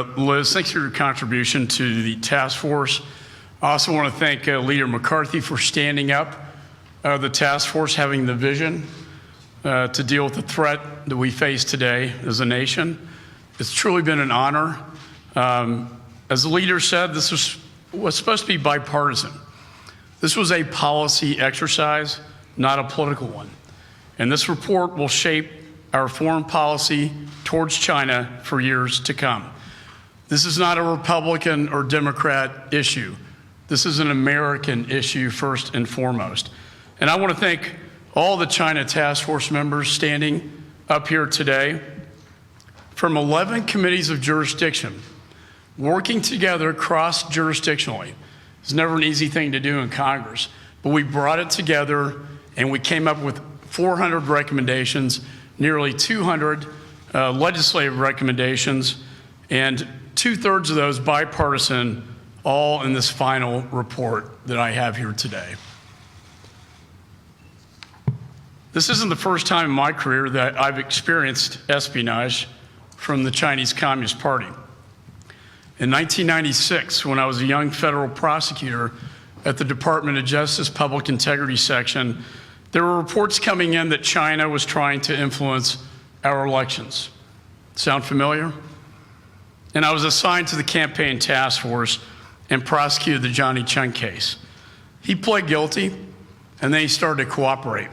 Liz, thanks for your contribution to the task force. I also want to thank Leader McCarthy for standing up the task force, having the vision to deal with the threat that we face today as a nation. It's truly been an honor. As the leader said, this was supposed to be bipartisan. This was a policy exercise, not a political one. And this report will shape our foreign policy towards China for years to come. This is not a Republican or Democrat issue. This is an American issue first and foremost. And I want to thank all the China Task Force members standing up here today from 11 committees of jurisdiction, working together cross-jurisdictionally. It's never an easy thing to do in Congress, but we brought it together and we came up with 400 recommendations, nearly 200 legislative recommendations, and 2/3 of those bipartisan, all in this final report that I have here today. This isn't the first time in my career that I've experienced espionage from the Chinese Communist Party. In 1996, when I was a young federal prosecutor at the Department of Justice Public Integrity Section, there were reports coming in that China was trying to influence our elections. Sound familiar? And I was assigned to the campaign task force and prosecuted the Johnny Chung case. He pled guilty, and then he started to cooperate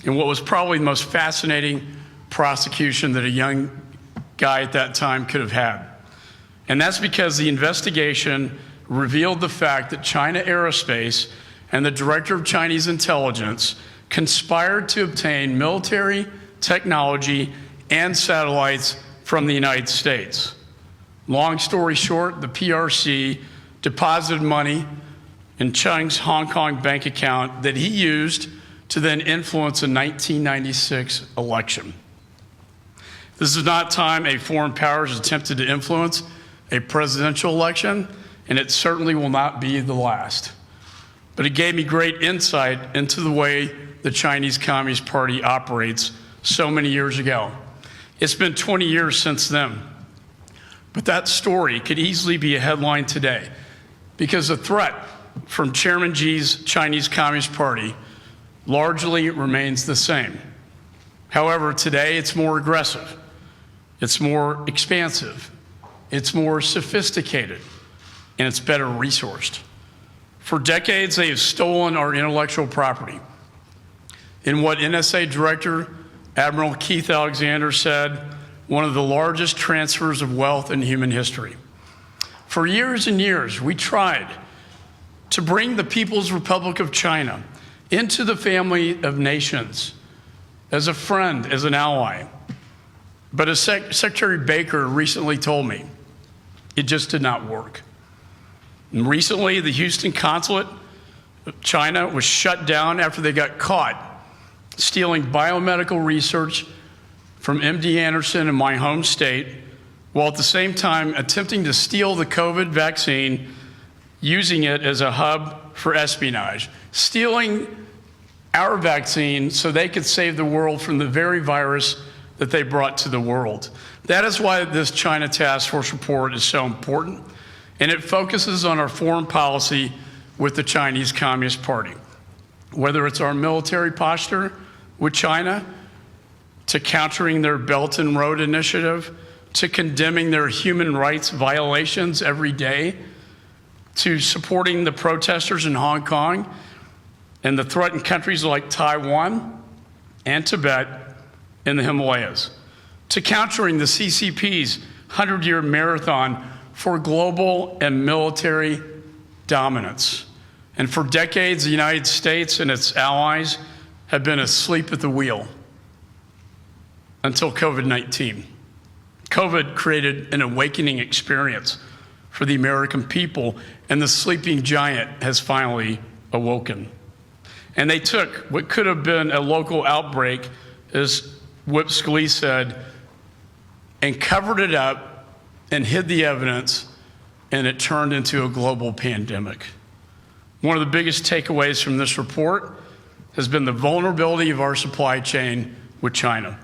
in what was probably the most fascinating prosecution that a young guy at that time could have had. And that's because the investigation revealed the fact that China Aerospace and the director of Chinese intelligence conspired to obtain military, technology, and satellites from the United States. Long story short, the PRC deposited money in Chung's Hong Kong bank account that he used to then influence a 1996 election. This is not time a foreign power has attempted to influence a presidential election, and it certainly will not be the last. But it gave me great insight into the way the Chinese Communist Party operates so many years ago. It's been 20 years since then. But that story could easily be a headline today because the threat from Chairman Xi's Chinese Communist Party largely remains the same. However, today it's more aggressive, it's more expansive, it's more sophisticated, and it's better resourced. For decades, they have stolen our intellectual property. In what NSA Director Admiral Keith Alexander said, one of the largest transfers of wealth in human history. For years and years, we tried to bring the People's Republic of China into the family of nations as a friend, as an ally. But as Secretary Baker recently told me, it just did not work. And recently, the Houston consulate of China was shut down after they got caught stealing biomedical research from MD Anderson in my home state, while at the same time attempting to steal the COVID vaccine, using it as a hub for espionage, stealing our vaccine so they could save the world from the very virus that they brought to the world. That is why this China Task Force report is so important, and it focuses on our foreign policy with the Chinese Communist Party. Whether it's our military posture with China, to countering their Belt and Road Initiative, to condemning their human rights violations every day, to supporting the protesters in Hong Kong and the threatened countries like Taiwan and Tibet in the Himalayas, to countering the CCP's 100-year marathon for global and military dominance. And for decades, the United States and its allies have been asleep at the wheel until COVID-19. COVID created an awakening experience for the American people, and the sleeping giant has finally awoken. And they took what could have been a local outbreak, as Whip Scalise said, and covered it up and hid the evidence, and it turned into a global pandemic. One of the biggest takeaways from this report has been the vulnerability of our supply chain with China.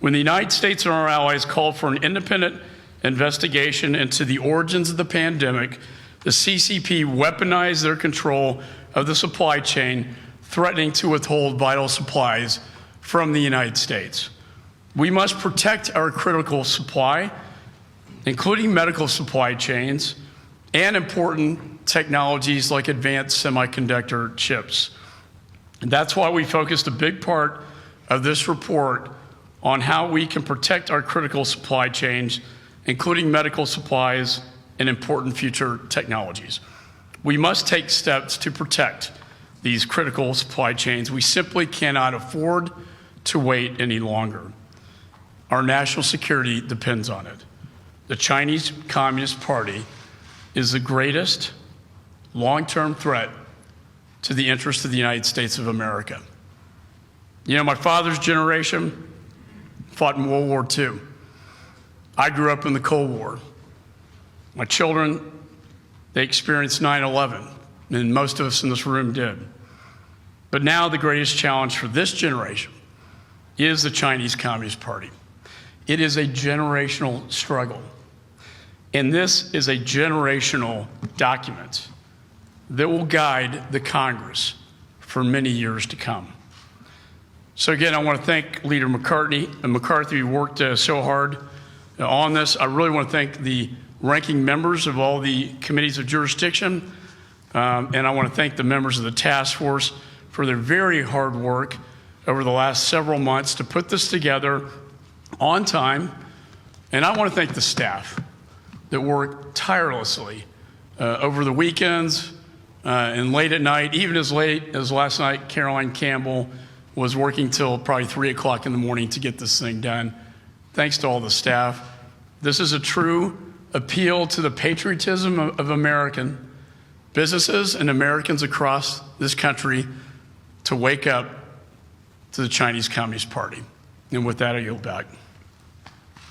When the United States and our allies called for an independent investigation into the origins of the pandemic, the CCP weaponized their control of the supply chain, threatening to withhold vital supplies from the United States. We must protect our critical supply, including medical supply chains and important technologies like advanced semiconductor chips. And that's why we focused a big part of this report on how we can protect our critical supply chains, including medical supplies and important future technologies. We must take steps to protect these critical supply chains. We simply cannot afford to wait any longer. Our national security depends on it. The Chinese Communist Party is the greatest long-term threat to the interests of the United States of America. You know, my father's generation fought in World War II. I grew up in the Cold War. My children, they experienced 9/11, and most of us in this room did. But now the greatest challenge for this generation is the Chinese Communist Party. It is a generational struggle. And this is a generational document that will guide the Congress for many years to come. So again, I want to thank Leader McCarthy, who worked so hard on this. I really want to thank the ranking members of all the committees of jurisdiction. And I want to thank the members of the task force for their very hard work over the last several months to put this together on time. And I want to thank the staff that worked tirelessly over the weekends and late at night, even as late as last night. Caroline Campbell was working till probably 3 o'clock in the morning to get this thing done. Thanks to all the staff. This is a true appeal to the patriotism of American businesses and Americans across this country to wake up to the Chinese Communist Party. And with that, I yield back.